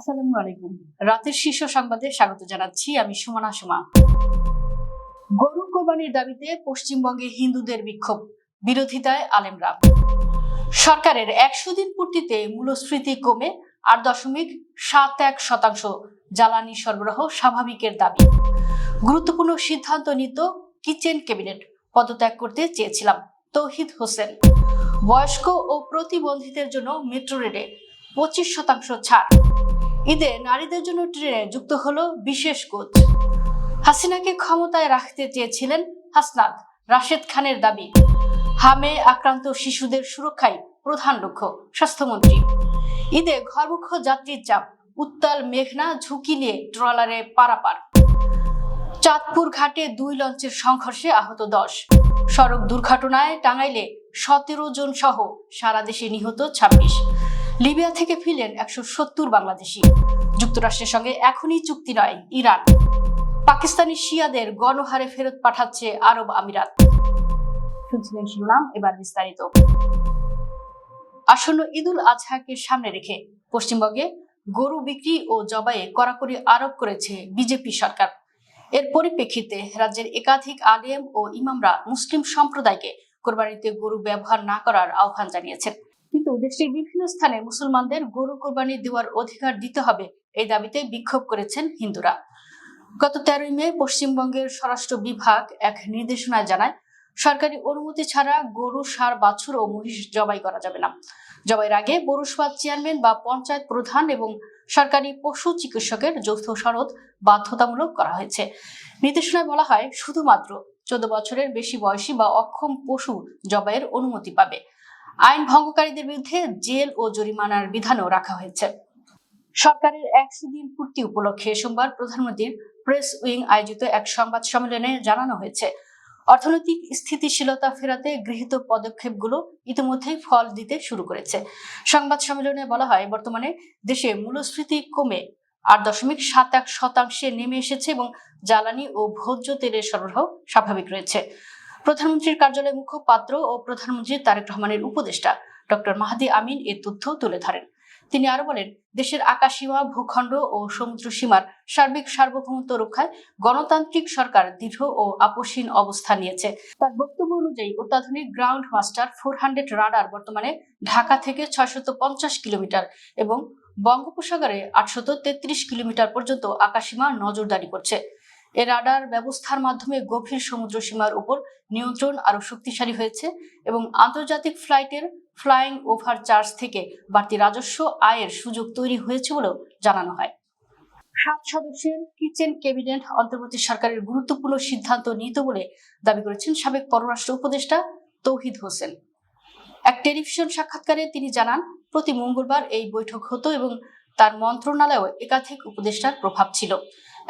আসসালামু আলাইকুম। রাতের শীর্ষ সংবাদে স্বাগত জানাচ্ছি, আমি সুমনা সুমা। গরু কোরবানির দাবিতে পশ্চিমবঙ্গে হিন্দুদের বিক্ষোভ, বিরোধিতায় আলেমরা। সরকারের 100 দিন পূর্তিতে মূল্যস্ফীতি কমে 8.71%, জ্বালানি সরবরাহ স্বাভাবিকের দাবি। গুরুত্বপূর্ণ সিদ্ধান্ত নিত কিচেন ক্যাবিনেট, পদত্যাগ করতে চেয়েছিলাম তৌহিদ হোসেন। বয়স্ক ও প্রতিবন্ধীদের জন্য মেট্রো রেলে 25% ছাড়। ঈদে নারীদের জন্য ট্রেনে যুক্ত হলো বিশেষ কোচ। হাসিনাকে ক্ষমতায় রাখতে চেয়েছিলেন হাসনাত, রাশেদ খানের দাবি। হামে আক্রান্ত শিশুদের সুরক্ষায় প্রধান লক্ষ্য, স্বাস্থ্যমন্ত্রী। ঈদে ঘরমুখ যাত্রীর চাপ, উত্তাল মেঘনা ঝুঁকি নিয়ে ট্রলারে পারাপার। চাঁদপুর ঘাটে 2 লঞ্চের সংঘর্ষে আহত 10। সড়ক দুর্ঘটনায় টাঙ্গাইলে 17 জন সহ সারা দেশে নিহত 26। লিবিয়া থেকে ফিরলেন 170 বাংলাদেশি। যুক্তরাষ্ট্রের সঙ্গে এখনই চুক্তি নয় ইরান। পাকিস্তানি শিয়াদের গণহারে ফেরত পাঠাচ্ছে আরব আমিরাত। শুনছিলেন শিরোনাম, এবার বিস্তারিত। আসন্ন ঈদুল আজহাকে সামনে রেখে পশ্চিমবঙ্গে গরু বিক্রি ও জবাইয়ে কড়াকড়ি আরোপ করেছে বিজেপি সরকার। এর পরিপ্রেক্ষিতে রাজ্যের একাধিক আলেম ও ইমামরা মুসলিম সম্প্রদায়কে কোরবানিতে গরু ব্যবহার না করার আহ্বান জানিয়েছেন। কিন্তু দেশটির বিভিন্ন স্থানে মুসলমানদের গরু কোরবানি দেওয়ার অধিকার দিতে হবে, এই দাবিতে বিক্ষোভ করেছেন হিন্দুরা। গত 13 মে পশ্চিমবঙ্গের স্বরাষ্ট্র বিভাগ এক নির্দেশনায় জানায়, সরকারি অনুমতি ছাড়া গরু, ষাঁড়, বাছুর ও মহিষ জবাই করা যাবে না। জবাইয়ের আগে পৌরসভা চেয়ারম্যান বা পঞ্চায়েত প্রধান এবং সরকারি পশু চিকিৎসকের যৌথ সনদ বাধ্যতামূলক করা হয়েছে। নির্দেশনায় বলা হয়, শুধুমাত্র 14 বছরের বেশি বয়সী বা অক্ষম পশু জবাইয়ের অনুমতি পাবে। আইন ভঙ্গকারীদের বিরুদ্ধে জেল ও জরিমানার বিধানও রাখা হয়েছে। সরকারের 100 দিন পূর্তি উপলক্ষে সোমবার প্রধানমন্ত্রীর প্রেস উইং আয়োজিত এক সংবাদ সম্মেলনে জানানো হয়েছে, অর্থনৈতিক স্থিতিশীলতা ফেরাতে গৃহীত পদক্ষেপগুলো ইতিমধ্যেই ফল দিতে শুরু করেছে। সংবাদ সম্মেলনে বলা হয়, বর্তমানে দেশে মূল্যস্ফীতি কমে 8.71% নেমে এসেছে এবং জ্বালানি ও ভোজ্য তেলের সরবরাহ স্বাভাবিক রয়েছে। প্রধানমন্ত্রীর কার্যালয়ের মুখপাত্র ও প্রধানমন্ত্রী তারেক রহমানের উপদেষ্টা ডক্টর মাহাদি আমিন এ তথ্য তুলে ধরেন। তিনি আরো বলেন, দেশের আকাশসীমা, ভূখণ্ড ও সমুদ্র সীমার সার্বিক সার্বভৌমত্ব রক্ষায় গণতান্ত্রিক সরকার দৃঢ় ও আপোষহীন অবস্থান নিয়েছে। তার বক্তব্য অনুযায়ী অত্যাধুনিক গ্রাউন্ড মাস্টার 400 রাডার বর্তমানে ঢাকা থেকে 650 কিলোমিটার এবং বঙ্গোপসাগরে 833 কিলোমিটার পর্যন্ত আকাশসীমা নজরদারি করছে। এ রাডার ব্যবস্থার মাধ্যমে গভীর সমুদ্র সীমার উপর নিয়ন্ত্রণ আরো শক্তিশালী হয়েছে এবং আন্তর্জাতিক ফ্লাইটের ফ্লাইং ওভার চার্জ থেকে বাড়তি রাজস্ব আয়ের সুযোগ তৈরি হয়েছে বলেও জানানো হয়। 7 সদস্যের কিচেন ক্যাবিনেট অন্তর্বর্তী সরকারের গুরুত্বপূর্ণ সিদ্ধান্ত নিত বলে দাবি করেছেন সাবেক পররাষ্ট্র উপদেষ্টা তৌহিদ হোসেন। এক টেলিভিশন সাক্ষাৎকারে তিনি জানান, প্রতি মঙ্গলবার এই বৈঠক হতো এবং তার মন্ত্রণালয়েও একাধিক উপদেষ্টার প্রভাব ছিল।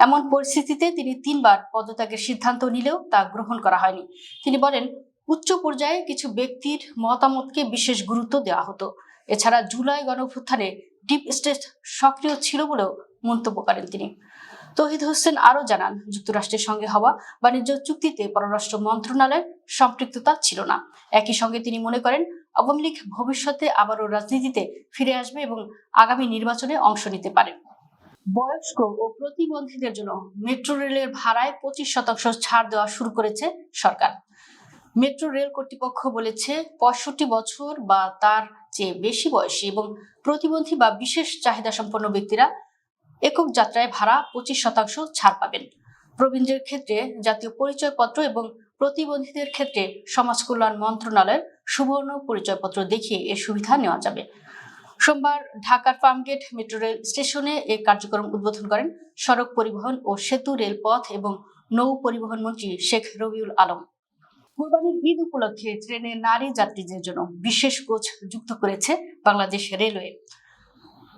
এমন পরিস্থিতিতে তিনি 3 বার পদত্যাগের সিদ্ধান্ত নিলেও তা গ্রহণ করা হয়নি। তিনি বলেন, উচ্চ পর্যায়ে কিছু ব্যক্তির মতামতকে বিশেষ গুরুত্ব দেওয়া হতো। এছাড়া জুলাই গণঅভ্যুত্থানে ডিপ স্টেট সক্রিয় ছিল বলেও মন্তব্য করেন তিনি। তৌহিদ হোসেন আরো জানান, যুক্তরাষ্ট্রের সঙ্গে হওয়া বাণিজ্য চুক্তিতে পররাষ্ট্র মন্ত্রণালয়ের সম্পৃক্ততা ছিল না। একই সঙ্গে তিনি মনে করেন, আওয়ামী লীগ ভবিষ্যতে আবারও রাজনীতিতে ফিরে আসবে এবং আগামী নির্বাচনে অংশ নিতে পারে। বয়স্ক ও প্রতিবন্ধীদের জন্য মেট্রো রেলের ভাড়ায় 25% ছাড় দেওয়া শুরু করেছে সরকার। মেট্রো রেল কর্তৃপক্ষ বলেছে, 65 বছর বা তার চেয়ে বেশি বয়সী এবং প্রতিবন্ধী বা বিশেষ চাহিদা সম্পন্ন ব্যক্তিরা একক যাত্রায় ভাড়া 25% ছাড় পাবেন। প্রবীণদের ক্ষেত্রে জাতীয় পরিচয়পত্র এবং প্রতিবন্ধীদের ক্ষেত্রে সমাজ কল্যাণ মন্ত্রণালয়ের সুবর্ণ পরিচয়পত্র দেখিয়ে এর সুবিধা নেওয়া যাবে। সোমবার ঢাকার ফার্মগেট মেট্রো রেল স্টেশনে এ কার্যক্রম উদ্বোধন করেন সড়ক পরিবহন ও সেতু রেলপথ এবং নৌ পরিবহন মন্ত্রী শেখ রবিউল আলম। কোরবানির ঈদ উপলক্ষে ট্রেনে নারী যাত্রীদের জন্য বিশেষ কোচ যুক্ত করেছে বাংলাদেশ রেলওয়ে।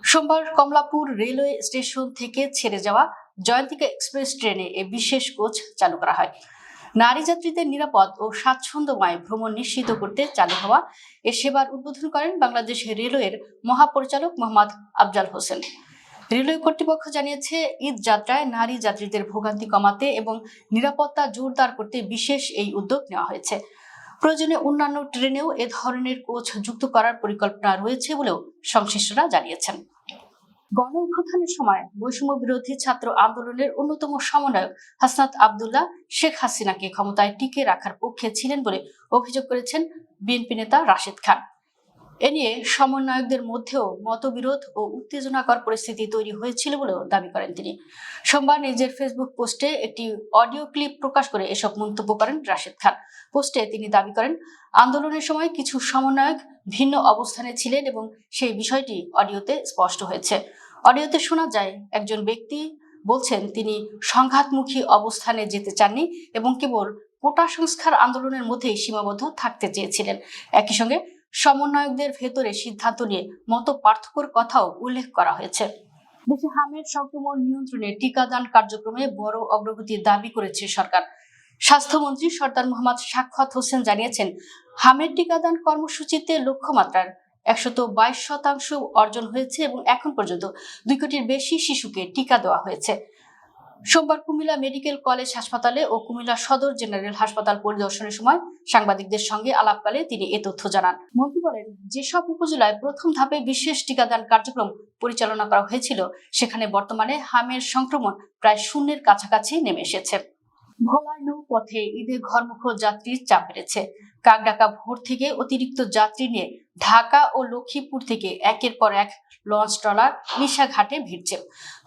সোমবার কমলাপুর রেলওয়ে স্টেশন থেকে ছেড়ে যাওয়া জয়ন্তিকা এক্সপ্রেস ট্রেনে এ বিশেষ কোচ চালু করা হয়। নারী যাত্রীদের নিরাপদ ও স্বাচ্ছন্দ্যময় ভ্রমণ নিশ্চিত করতে চালু হওয়া এ সেবার উদ্বোধন করেন বাংলাদেশ রেলওয়ের মহাপরিচালক মোহাম্মদ আফজাল হোসেন। রেলওয়ে কর্তৃপক্ষ জানিয়েছে, ঈদ যাত্রায় নারী যাত্রীদের ভোগান্তি কমাতে এবং নিরাপত্তা জোরদার করতে বিশেষ এই উদ্যোগ নেওয়া হয়েছে। প্রয়োজনে অন্যান্য ট্রেনেও এ ধরনের কোচ যুক্ত করার পরিকল্পনা রয়েছে বলেও সংশ্লিষ্টরা জানিয়েছেন। গণ অভ্যুত্থানের সময় বৈষম্য বিরোধী ছাত্র আন্দোলনের অন্যতম সমন্বয়ক হাসনাত আব্দুল্লাহ শেখ হাসিনাকে ক্ষমতায় টিকিয়ে রাখার পক্ষে ছিলেন বলে অভিযোগ করেছেন বিএনপি নেতা রাশেদ খান। এ নিয়ে সমন্বয়কদের মধ্যেও মতবিরোধ ও উত্তেজনাকর পরিস্থিতি তৈরি হয়েছিল বলেও দাবি করেন তিনি। সোমবার নিজের ফেসবুক পোস্টে একটি অডিও ক্লিপ প্রকাশ করে এসব মন্তব্য করেন রাশেদ খান। পোস্টে তিনি দাবি করেন, আন্দোলনের সময় কিছু সমন্বয়ক ভিন্ন অবস্থানে ছিলেন এবং সেই বিষয়টি অডিওতে স্পষ্ট হয়েছে। অডিওতে শোনা যায় একজন ব্যক্তি বলছেন তিনি সংঘাতমুখী অবস্থানে যেতে চাননি এবং কেবল কোটা সংস্কার আন্দোলনের মধ্যেই সীমাবদ্ধ থাকতে চেয়েছিলেন। একই সঙ্গে সমন্বয়কদের ভেতরে সিদ্ধান্ত নিয়ে মত পার্থক্যের কথাও উল্লেখ করা হয়েছে। দেশে হামের সংক্রমণ নিয়ন্ত্রণে টিকাদান কার্যক্রমে বড় অগ্রগতির দাবি করেছে সরকার। স্বাস্থ্যমন্ত্রী সরদার মোহাম্মদ সাখাওয়াত হোসেন জানিয়েছেন, হামের টিকাদান কর্মসূচিতে লক্ষ্যমাত্রার 122% অর্জন হয়েছে এবং এখন পর্যন্ত 2 কোটির বেশি শিশুকে টিকা দেওয়া হয়েছে। সোমবার কুমিল্লা মেডিকেল কলেজ হাসপাতালে ও কুমিল্লা সদর জেনারেল হাসপাতাল পরিদর্শনের সময় সাংবাদিকদের সঙ্গে আলাপকালে তিনি এ তথ্য জানান। মন্ত্রী বলেন, যেসব উপজেলায় প্রথম ধাপে বিশেষ টিকাদান কার্যক্রম পরিচালনা করা হয়েছিল সেখানে বর্তমানে হামের সংক্রমণ প্রায় শূন্যের কাছাকাছি নেমে এসেছে। ভোলায় নৌপথে ঈদে ঘরমুখো যাত্রীর চাপ বেড়েছে। কাকডাকা ভোর থেকে অতিরিক্ত যাত্রী নিয়ে ঢাকা ও লক্ষ্মীপুর থেকে একের পর এক লঞ্চ ট্রলার নিশা ঘাটে ভিড়ছে।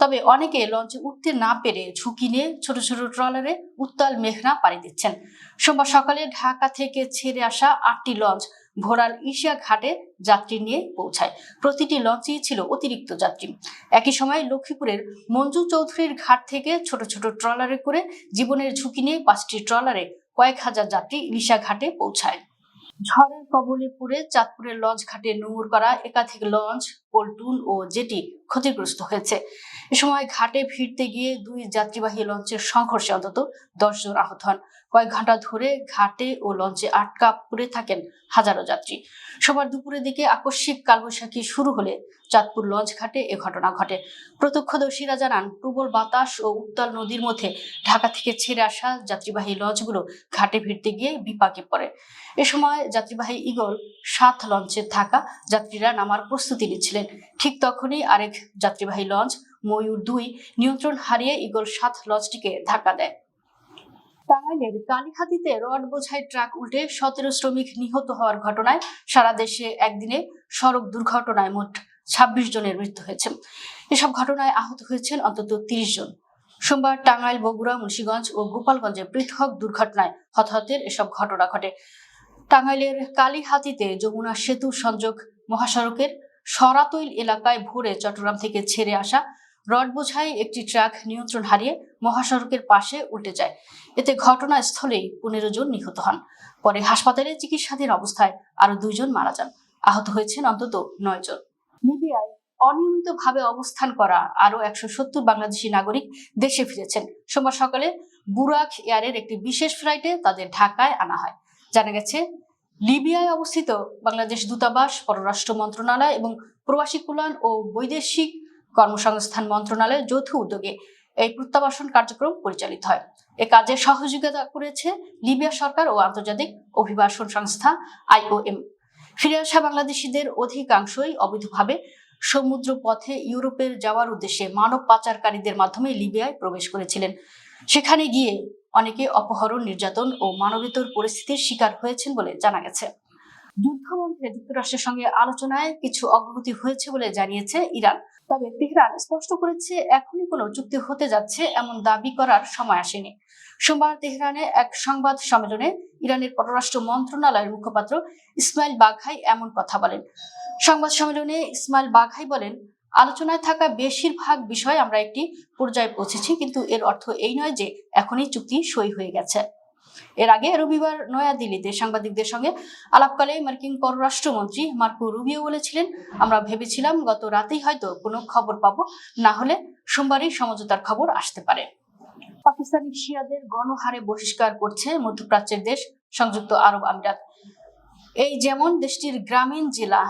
তবে অনেকে লঞ্চে উঠতে না পেরে ঝুঁকি নিয়ে ছোট ছোট ট্রলারে উত্তাল মেঘনা পাড়ি দিচ্ছেন। সোমবার সকালে ঢাকা থেকে ছেড়ে আসা 8টি লঞ্চ ভোরার ঈশা ঘাটে যাত্রী নিয়ে পৌঁছায়। প্রতিটি লঞ্চেই ছিল অতিরিক্ত যাত্রী। একই সময় লক্ষ্মীপুরের মঞ্জু চৌধুরীর ঘাট থেকে ছোট ছোট ট্রলারে করে জীবনের ঝুঁকি নিয়ে 5টি ট্রলারে কয়েক হাজার যাত্রী ইলিশা ঘাটে পৌঁছায়। ঝড়ের কবলে পড়ে চাঁদপুরের লঞ্চ ঘাটে নোঙর করা একাধিক লঞ্চ, পল্টুন ও জেটি ক্ষতিগ্রস্ত হয়েছে। এ সময় ঘাটে ভিড়তে গিয়ে 2 যাত্রীবাহী লঞ্চের সংঘর্ষে অন্তত 10 জন আহত হন। কয়েক ঘন্টা ধরে ঘাটে ও লঞ্চে আটকা পড়ে থাকেন হাজারো যাত্রী। সোমবার দুপুরের দিকে আকস্মিক কালবৈশাখী শুরু হলে চাঁদপুর লঞ্চ ঘাটে এ ঘটনা ঘটে। প্রত্যক্ষদর্শীরা জানান, প্রবল বাতাস ও উত্তাল নদীর মধ্যে ঢাকা থেকে ছেড়ে আসা যাত্রীবাহী লঞ্চগুলো ঘাটে ভিড়তে গিয়ে বিপাকে পড়ে। এ সময় যাত্রীবাহী ঈগল 7 লঞ্চে থাকা যাত্রীরা নামার প্রস্তুতি নিচ্ছিলেন। ঠিক তখনই আরেক যাত্রীবাহী লঞ্চ ময়ূর 2 নিয়ন্ত্রণ হারিয়ে ঈগল 7 লঞ্চটিকে ধাক্কা দেয়। টাঙ্গাইলের কালীহাতিতে রড বোঝাই ট্রাক উল্টে 17 শ্রমিক নিহত হওয়ার ঘটনায় সারা দেশে একদিনে সড়ক দুর্ঘটনায় মোট 26 জনের মৃত্যু হয়েছে। এসব ঘটনায় আহত হয়েছেন অন্তত 30 জন। সোমবার টাঙ্গাইল, বগুড়া, মুন্সিগঞ্জ ও গোপালগঞ্জে পৃথক দুর্ঘটনায় হতাহতের এসব ঘটনা ঘটে। টাঙ্গাইলের কালীহাতিতে যমুনা সেতু সংযোগ মহাসড়কের সরাতৈল এলাকায় ভোরে চট্টগ্রাম থেকে ছেড়ে আসা রড বোঝাই একটি ট্রাক নিয়ন্ত্রণ হারিয়ে মহাসড়কের পাশে উল্টে যায়। এতে ঘটনাস্থলেই 15 জন নিহত হন। পরে হাসপাতালে চিকিৎসাধীন অবস্থায় আরো 2 জন মারা যান। আহত হয়েছেন অন্তত 9 জন। লিবিয়ায় অনিয়মিতভাবে অবস্থান করা আরো 170 বাংলাদেশি নাগরিক দেশে ফিরেছেন। সোমবার সকালে বুরাক এয়ারের একটি বিশেষ ফ্লাইটে তাদের ঢাকায় আনা হয়। জানা গেছে, লিবিয়ায় অবস্থিত বাংলাদেশ দূতাবাস, পররাষ্ট্র মন্ত্রণালয় এবং প্রবাসী কল্যাণ ও বৈদেশিক কর্মসংস্থান মন্ত্রণালয়ের যৌথ উদ্যোগে এই প্রত্যাবাসন কার্যক্রম পরিচালিত হয়। এ কাজে সহযোগিতা করেছে লিবিয়া সরকার ও আন্তর্জাতিক অভিবাসন সংস্থা IOM। ফিরে আসা বাংলাদেশিদের অধিকাংশই অবৈধভাবে সমুদ্র পথে ইউরোপের যাওয়ার উদ্দেশ্যে মানব পাচারকারীদের মাধ্যমে লিবিয়ায় প্রবেশ করেছিলেন। সেখানে গিয়ে অনেকে অপহরণ, নির্যাতন ও মানবেতর পরিস্থিতির শিকার হয়েছেন বলে জানা গেছে। যুদ্ধবন্ধে যুক্তরাষ্ট্রের সঙ্গে আলোচনায় কিছু অগ্রগতি হয়েছে বলে জানিয়েছে ইরান। তবে তেহরান স্পষ্ট করেছে এখনই কোনো চুক্তি হতে যাচ্ছে এমন দাবি করার সময় আসেনি। সোমবার তেহরানে এক সংবাদ সম্মেলনে ইরানের পররাষ্ট্র মন্ত্রণালয়ের মুখপাত্র ইসমাইল বাঘাই এমন কথা বলেন। সংবাদ সম্মেলনে ইসমাইল বাঘাই বলেন, আলোচনায় থাকা বেশিরভাগ বিষয় আমরা একটি পর্যায়ে পৌঁছেছি, কিন্তু এর অর্থ এই নয় যে এখনই চুক্তি সই হয়ে গেছে। এর আগে রবিবার নয়াদিল্লিতে সাংবাদিকদের সঙ্গে আলাপকালে মার্কিন পররাষ্ট্রমন্ত্রী মার্কো রুবিও বলেছিলেন, আমরা ভেবেছিলাম গত রাতেই হয়তো কোনো খবর পাবো, না হলে সোমবারই সমঝোতার খবর আসতে পারে। পাকিস্তানি শিয়াদের গণহারে বহিষ্কার করছে মধ্যপ্রাচ্যের দেশ সংযুক্ত আরব আমিরাত। এই যেমন দেশটির গ্রামীণ জেলা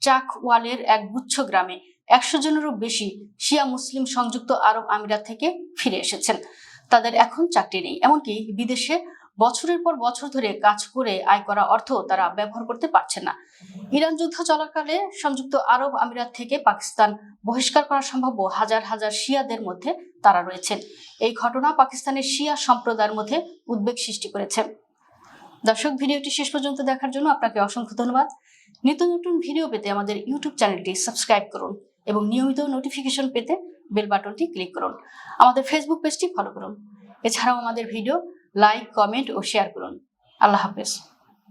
চাকওয়ালের এক গুচ্ছ গ্রামে 100 জনেরও বেশি শিয়া মুসলিম সংযুক্ত আরব আমিরাত থেকে ফিরে এসেছেন। তাদের এখন চাকরি নেই, এমনকি বিদেশে বছরের পর বছর ধরে কাজ করে আয় করা অর্থ তারা ব্যবহার করতে পারছে না। ইরান যুদ্ধ চলাকালে সংযুক্ত আরব আমিরাত থেকে পাকিস্তান বহিষ্কার করা সম্ভাব্য হাজার হাজার শিয়াদের মধ্যে তারা রয়েছেন। এই ঘটনা পাকিস্তানের শিয়া সম্প্রদায়ের মধ্যে উদ্বেগ সৃষ্টি করেছে। দর্শক, ভিডিওটি শেষ পর্যন্ত দেখার জন্য আপনাকে অসংখ্য ধন্যবাদ। নিত্য নতুন ভিডিও পেতে আমাদের ইউটিউব চ্যানেলটি সাবস্ক্রাইব করুন এবং নিয়মিত নোটিফিকেশন পেতে বেল বাটনটি ক্লিক করুন। আমাদের ফেসবুক পেজটি ফলো করুন। এছাড়াও আমাদের ভিডিও লাইক, কমেন্ট ও শেয়ার করুন। আল্লাহ হাফেজ।